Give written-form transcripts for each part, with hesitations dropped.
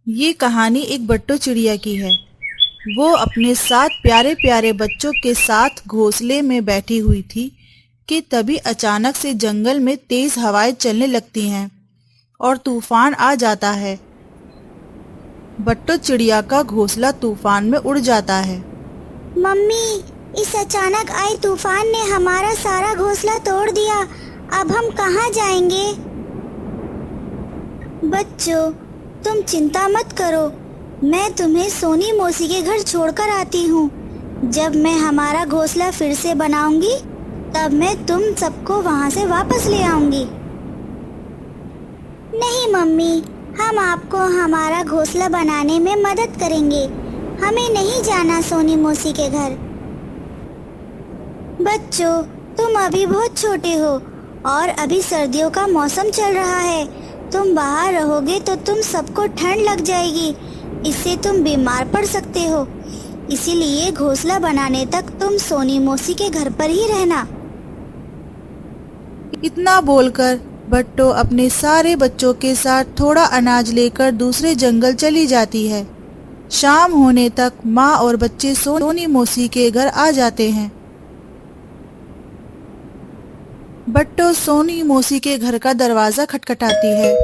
ये कहानी एक बट्टू चिड़िया की है। वो अपने 7 प्यारे प्यारे बच्चों के साथ घोंसले में बैठी हुई थी कि तभी अचानक से जंगल में तेज हवाएं चलने लगती हैं और तूफान आ जाता है। बट्टू चिड़िया का घोंसला तूफान में उड़ जाता है। मम्मी, इस अचानक आए तूफान ने हमारा सारा घोंसला तोड़ दिया। अब हम कहाँ जाएंगे? बच्चों, तुम चिंता मत करो। मैं तुम्हें सोनी मौसी के घर छोड़कर आती हूँ। जब मैं हमारा घोंसला फिर से बनाऊंगी, तब मैं तुम सबको वहाँ से वापस ले आऊंगी। नहीं मम्मी, हम आपको हमारा घोंसला बनाने में मदद करेंगे। हमें नहीं जाना सोनी मौसी के घर। बच्चों, तुम अभी बहुत छोटे हो और अभी सर्दियों का मौसम चल रहा है। तुम बाहर रहोगे तो तुम सबको ठंड लग जाएगी। इससे तुम बीमार पड़ सकते हो। इसीलिए घोंसला बनाने तक तुम सोनी मौसी के घर पर ही रहना। इतना बोलकर बट्टू अपने सारे बच्चों के साथ थोड़ा अनाज लेकर दूसरे जंगल चली जाती है। शाम होने तक माँ और बच्चे सोनी मौसी के घर आ जाते हैं। बट्टू सोनी मौसी के घर का दरवाजा खटखटाती है।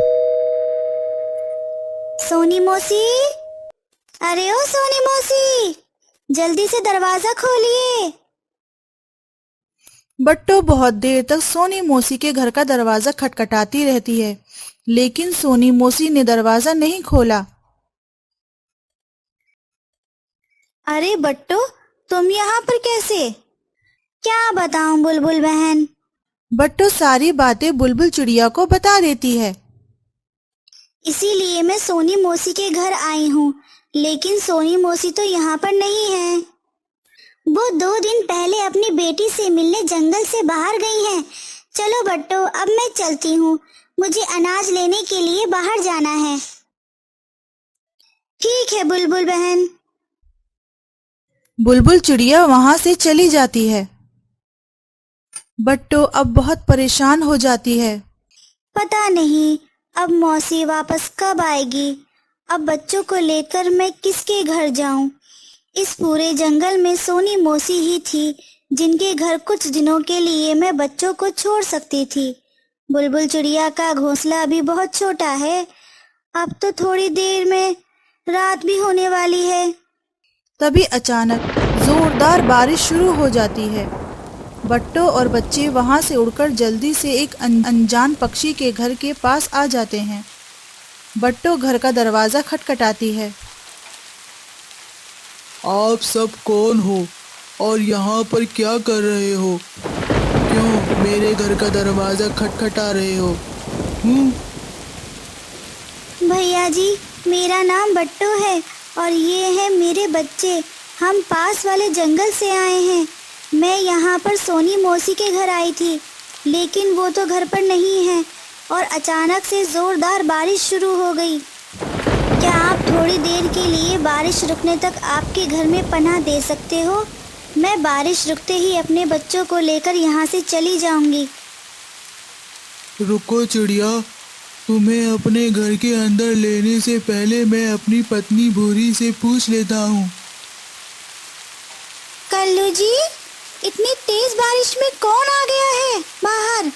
सोनी मौसी, अरे ओ सोनी मौसी, जल्दी से दरवाजा खोलिए। बट्टू बहुत देर तक सोनी मौसी के घर का दरवाजा खटखटाती रहती है, लेकिन सोनी मौसी ने दरवाजा नहीं खोला। अरे बट्टू, तुम यहाँ पर कैसे? क्या बताऊं बुलबुल बहन। बट्टू सारी बातें बुलबुल चिड़िया को बता देती है। इसीलिए मैं सोनी मौसी के घर आई हूँ, लेकिन सोनी मौसी तो यहाँ पर नहीं है। वो 2 दिन पहले अपनी बेटी से मिलने जंगल से बाहर गई हैं। चलो बट्टू, अब मैं चलती हूँ। मुझे अनाज लेने के लिए बाहर जाना है। ठीक है बुलबुल बहन। बुलबुल चिड़िया वहां से चली जाती है। बट्टू अब बहुत परेशान हो जाती है। पता नहीं अब मौसी वापस कब आएगी। अब बच्चों को लेकर मैं किसके घर जाऊं? इस पूरे जंगल में सोनी मौसी ही थी जिनके घर कुछ दिनों के लिए मैं बच्चों को छोड़ सकती थी। बुलबुल चिड़िया का घोंसला अभी बहुत छोटा है। अब तो थोड़ी देर में रात भी होने वाली है। तभी अचानक जोरदार बारिश शुरू हो जाती है। बट्टू और बच्चे वहां से उड़कर जल्दी से एक अनजान पक्षी के घर के पास आ जाते हैं। बट्टू घर का दरवाजा खटखटाती है। आप सब कौन हो और यहाँ पर क्या कर रहे हो? क्यों मेरे घर का दरवाजा खटखटा रहे हो? भैया जी, मेरा नाम बट्टू है और ये है मेरे बच्चे। हम पास वाले जंगल से आए हैं। मैं यहाँ पर सोनी मौसी के घर आई थी, लेकिन वो तो घर पर नहीं है और अचानक से जोरदार बारिश शुरू हो गई। क्या आप थोड़ी देर के लिए बारिश रुकने तक आपके घर में पनाह दे सकते हो? मैं बारिश रुकते ही अपने बच्चों को लेकर यहाँ से चली जाऊंगी। रुको चिड़िया, तुम्हें अपने घर के अंदर लेने से पहले मैं अपनी पत्नी भूरी से पूछ लेता हूँ। कल्लू जी, इतनी तेज बारिश में कौन आ गया है बाहर?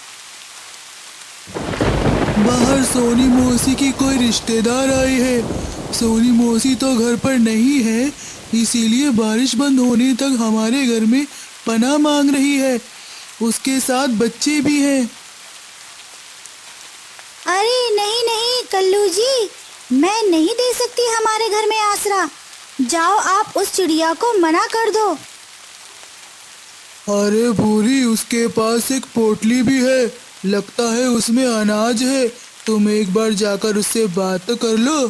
बाहर सोनी मौसी की कोई रिश्तेदार आई है। सोनी मौसी तो घर पर नहीं है, इसीलिए बारिश बंद होने तक हमारे घर में पनाह मांग रही है। उसके साथ बच्चे भी हैं। अरे नहीं नहीं कल्लू जी, मैं नहीं दे सकती हमारे घर में आसरा। जाओ, आप उस चिड़िया को मना कर दो। अरे भूरी, उसके पास एक पोटली भी है। लगता है उसमें अनाज है। तुम एक बार जाकर उससे बात तो कर लो।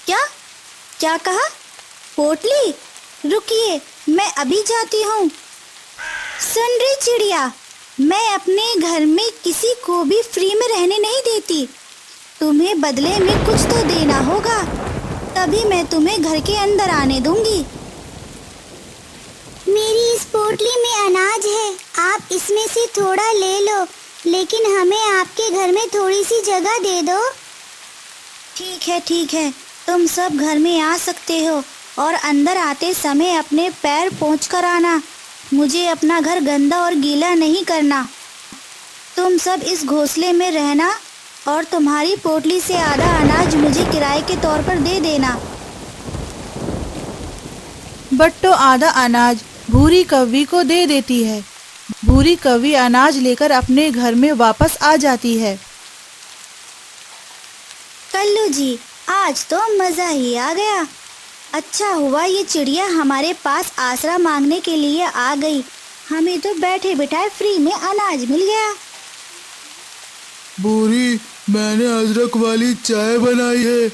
क्या क्या कहा? पोटली? रुकिए, मैं अभी जाती हूँ। सुन रही चिड़िया, मैं अपने घर में किसी को भी फ्री में रहने नहीं देती। तुम्हें बदले में कुछ तो देना होगा, तभी मैं तुम्हें घर के अंदर आने दूंगी। मेरी इस पोटली में अनाज है, आप इसमें से थोड़ा ले लो, लेकिन हमें आपके घर में थोड़ी सी जगह दे दो। ठीक है, तुम सब घर में आ सकते हो और अंदर आते समय अपने पैर पोंछ कर आना। मुझे अपना घर गंदा और गीला नहीं करना। तुम सब इस घोंसले में रहना और तुम्हारी पोटली से आधा अनाज मुझे किराए के तौर पर दे देना। बट्टो आधा अनाज भूरी कौवी को दे देती है। भूरी कौवी अनाज लेकर अपने घर में वापस आ जाती है। कल्लू जी, आज तो मज़ा ही आ गया। अच्छा हुआ ये चिड़िया हमारे पास आसरा मांगने के लिए आ गई। हमें तो बैठे बिठाए फ्री में अनाज मिल गया। बूढ़ी, मैंने अदरक वाली चाय बनाई है।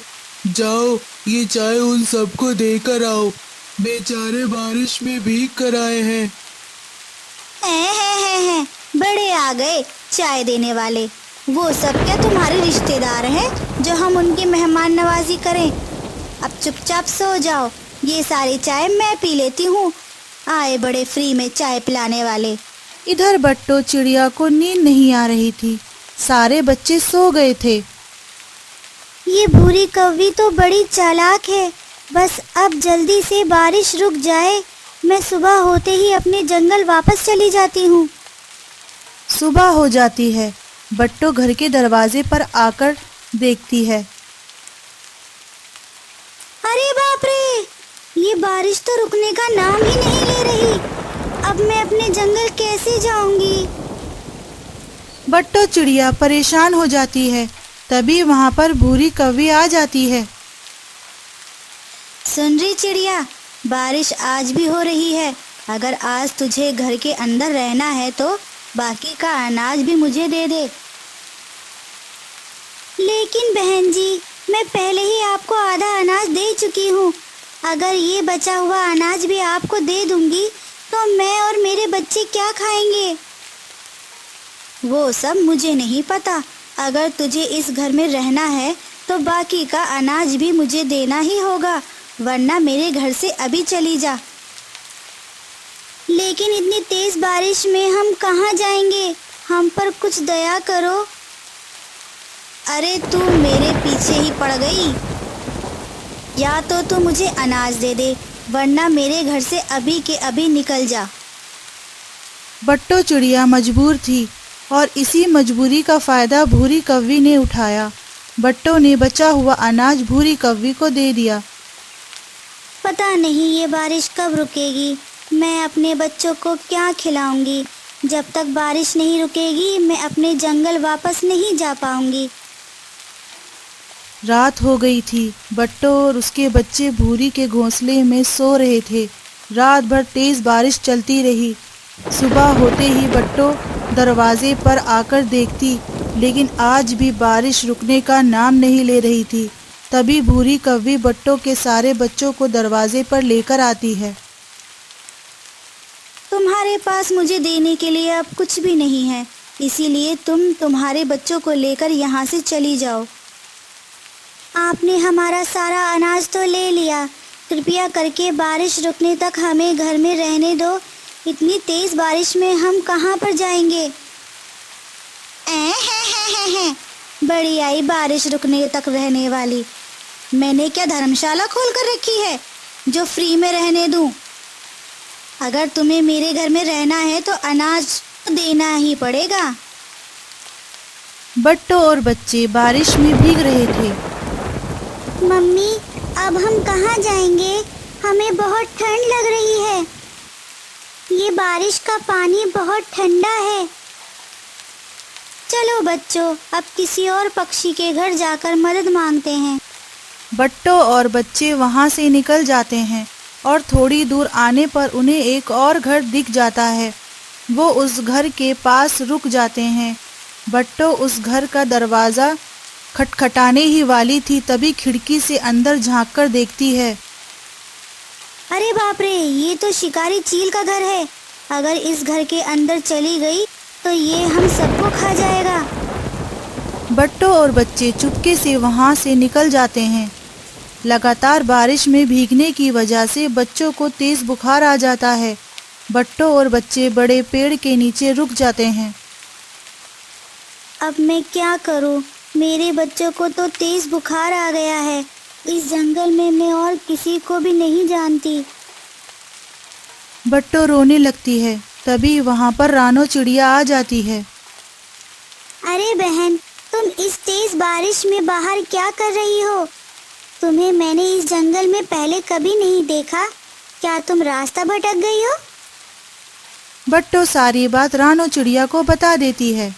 जाओ, ये चाय उन सबको देकर आओ। बेचारे बारिश में भीग कर आए हैं। हैं, बड़े आ गए चाय देने वाले। वो सब क्या तुम्हारे रिश्तेदार हैं जो हम उनकी मेहमान नवाजी करें? अब चुपचाप सो जाओ, ये सारी चाय मैं पी लेती हूँ। आए बड़े फ्री में चाय पिलाने वाले। इधर बट्टो चिड़िया को नींद नहीं आ रही थी। सारे बच्चे सो गए थे। ये भूरी कौवी तो बड़ी चालाक है। बस अब जल्दी से बारिश रुक जाए, मैं सुबह होते ही अपने जंगल वापस चली जाती हूँ। सुबह हो जाती है। बट्टो घर के दरवाजे पर आकर देखती है। अरे बाप रे, ये बारिश तो रुकने का नाम ही नहीं ले रही। अब मैं अपने जंगल कैसे जाऊंगी? बट्टो चिड़िया परेशान हो जाती है। तभी वहाँ पर भूरी कौवी आ जाती है। सुन रही चिड़िया, बारिश आज भी हो रही है। अगर आज तुझे घर के अंदर रहना है तो बाकी का अनाज भी मुझे दे दे। लेकिन बहन जी, मैं पहले ही आपको आधा अनाज दे चुकी हूँ। अगर ये बचा हुआ अनाज भी आपको दे दूंगी तो मैं और मेरे बच्चे क्या खाएंगे? वो सब मुझे नहीं पता। अगर तुझे इस घर में रहना है तो बाकी का अनाज भी मुझे देना ही होगा, वरना मेरे घर से अभी चली जा। लेकिन इतनी तेज बारिश में हम कहाँ जाएंगे? हम पर कुछ दया करो। अरे तू मेरे पीछे ही पड़ गई। या तो तू मुझे अनाज दे दे, वरना मेरे घर से अभी के अभी निकल जा। बट्टो चिड़िया मजबूर थी और इसी मजबूरी का फायदा भूरी कौवी ने उठाया। बट्टो ने बचा हुआ अनाज भूरी कौवी को दे दिया। पता नहीं ये बारिश कब रुकेगी। मैं अपने बच्चों को क्या खिलाऊंगी? जब तक बारिश नहीं रुकेगी मैं अपने जंगल वापस नहीं जा पाऊंगी। रात हो गई थी। बट्टो और उसके बच्चे भूरी के घोंसले में सो रहे थे। रात भर तेज बारिश चलती रही। सुबह होते ही बट्टो दरवाजे पर आकर देखती, लेकिन आज भी बारिश रुकने का नाम नहीं ले रही थी। तभी भूरी कौवी बट्टो के सारे बच्चों को दरवाजे पर लेकर आती है। तुम्हारे पास मुझे देने के लिए अब कुछ भी नहीं है, इसीलिए तुम तुम्हारे बच्चों को लेकर यहाँ से चली जाओ। आपने हमारा सारा अनाज तो ले लिया। कृपया करके बारिश रुकने तक हमें घर में रहने दो। इतनी तेज बारिश में हम कहाँ पर जाएंगे? बड़ी आई बारिश रुकने तक रहने वाली। मैंने क्या धर्मशाला खोल कर रखी है जो फ्री में रहने दूं? अगर तुम्हें मेरे घर में रहना है तो अनाज तो देना ही पड़ेगा। बट्टो और बच्चे बारिश में भीग रहे थे। मम्मी, अब हम कहाँ जाएंगे? हमें बहुत ठंड लग रही है। ये बारिश का पानी बहुत ठंडा है। चलो बच्चों, अब किसी और पक्षी के घर जाकर मदद मांगते हैं। बट्टो और बच्चे वहाँ से निकल जाते हैं और थोड़ी दूर आने पर उन्हें एक और घर दिख जाता है। वो उस घर के पास रुक जाते हैं। बट्टो उस घर का दरवाज़ा खटखटाने ही वाली थी, तभी खिड़की से अंदर झांककर देखती है। अरे बाप रे, ये तो शिकारी चील का घर है। अगर इस घर के अंदर चली गई तो ये हम सबको खा जाएगा। बट्टो और बच्चे चुपके से वहाँ से निकल जाते हैं। लगातार बारिश में भीगने की वजह से बच्चों को तेज बुखार आ जाता है। बट्टो और बच्चे बड़े पेड़ के नीचे रुक जाते हैं। अब मैं क्या करूं? मेरे बच्चों को तो तेज बुखार आ गया है। इस जंगल में मैं और किसी को भी नहीं जानती। बट्टो रोने लगती है। तभी वहाँ पर रानो चिड़िया आ जाती है। अरे बहन, तुम इस तेज बारिश में बाहर क्या कर रही हो? तुम्हें मैंने इस जंगल में पहले कभी नहीं देखा। क्या तुम रास्ता भटक गई हो? बट्टो सारी बात रानो चिड़िया को बता देती है।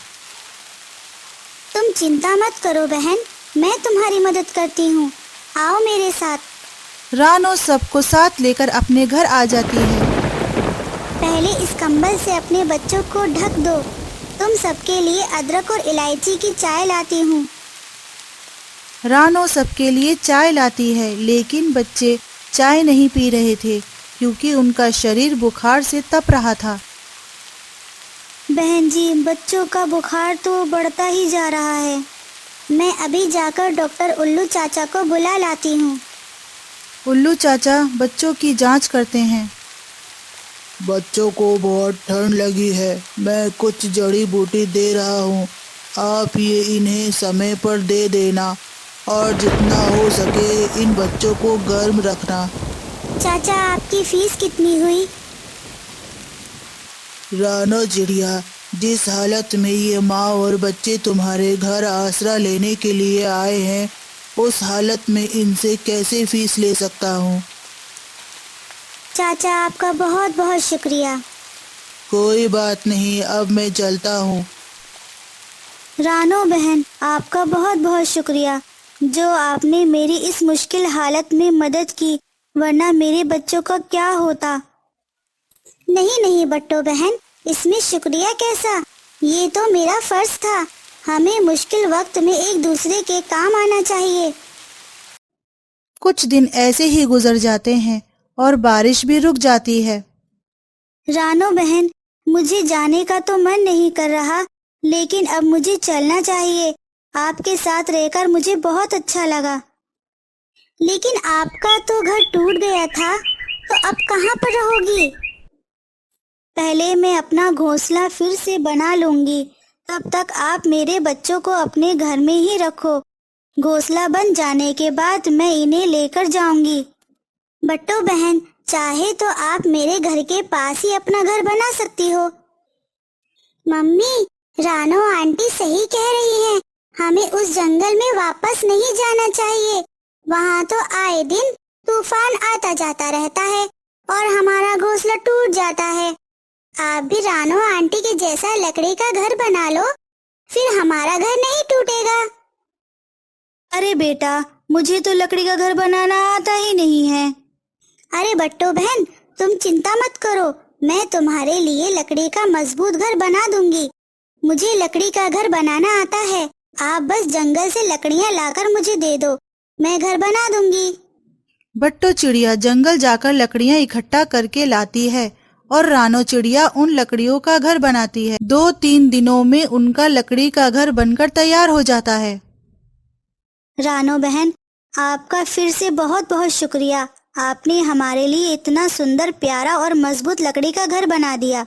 तुम चिंता मत करो बहन, मैं तुम्हारी मदद करती हूँ। आओ मेरे साथ। रानो सबको साथ लेकर अपने घर आ जाती है। पहले इस कंबल से अपने बच्चों को ढक दो। तुम सबके लिए अदरक और इलायची की चाय लाती हूँ। रानो सबके लिए चाय लाती है, लेकिन बच्चे चाय नहीं पी रहे थे क्योंकि उनका शरीर बुखार से तप रहा था। बहन जी, बच्चों का बुखार तो बढ़ता ही जा रहा है। मैं अभी जाकर डॉक्टर उल्लू चाचा को बुला लाती हूँ। उल्लू चाचा बच्चों की जांच करते हैं। बच्चों को बहुत ठंड लगी है। मैं कुछ जड़ी बूटी दे रहा हूँ। आप ये इन्हें समय पर दे देना और जितना हो सके इन बच्चों को गर्म रखना। चाचा, आपकी फीस कितनी हुई? रानो चिड़िया, जिस हालत में ये माँ और बच्चे तुम्हारे घर आसरा लेने के लिए आए हैं, उस हालत में इनसे कैसे फीस ले सकता हूँ। चाचा, आपका बहुत बहुत शुक्रिया। कोई बात नहीं, अब मैं चलता हूँ। रानो बहन, आपका बहुत बहुत शुक्रिया जो आपने मेरी इस मुश्किल हालत में मदद की, वरना मेरे बच्चों का क्या होता। नहीं नहीं बट्टो बहन, इसमें शुक्रिया कैसा? ये तो मेरा फर्ज था। हमें मुश्किल वक्त में एक दूसरे के काम आना चाहिए। कुछ दिन ऐसे ही गुजर जाते हैं और बारिश भी रुक जाती है। रानो बहन, मुझे जाने का तो मन नहीं कर रहा, लेकिन अब मुझे चलना चाहिए। आपके साथ रहकर मुझे बहुत अच्छा लगा। लेकिन आपका तो घर टूट गया था, तो अब कहाँ पर रहोगी? पहले मैं अपना घोंसला फिर से बना लूंगी। तब तक आप मेरे बच्चों को अपने घर में ही रखो। घोंसला बन जाने के बाद मैं इन्हें लेकर जाऊंगी। बट्टो बहन, चाहे तो आप मेरे घर के पास ही अपना घर बना सकती हो। मम्मी, रानो आंटी सही कह रही हैं। हमें उस जंगल में वापस नहीं जाना चाहिए। वहाँ तो आए दिन तूफान आता जाता रहता है और हमारा घोंसला टूट जाता है। आप भी रानो आंटी के जैसा लकड़ी का घर बना लो, फिर हमारा घर नहीं टूटेगा। अरे बेटा, मुझे तो लकड़ी का घर बनाना आता ही नहीं है। अरे बट्टो बहन, तुम चिंता मत करो, मैं तुम्हारे लिए लकड़ी का मजबूत घर बना दूंगी। मुझे लकड़ी का घर बनाना आता है। आप बस जंगल से लकड़ियाँ लाकर मुझे दे दो, मैं घर बना दूंगी। बट्टो चिड़िया जंगल जाकर लकड़ियाँ इकट्ठा करके लाती है और रानो चिड़िया उन लकड़ियों का घर बनाती है। 2-3 दिनों में उनका लकड़ी का घर बनकर तैयार हो जाता है। रानो बहन, आपका फिर से बहुत बहुत शुक्रिया। आपने हमारे लिए इतना सुंदर, प्यारा और मजबूत लकड़ी का घर बना दिया।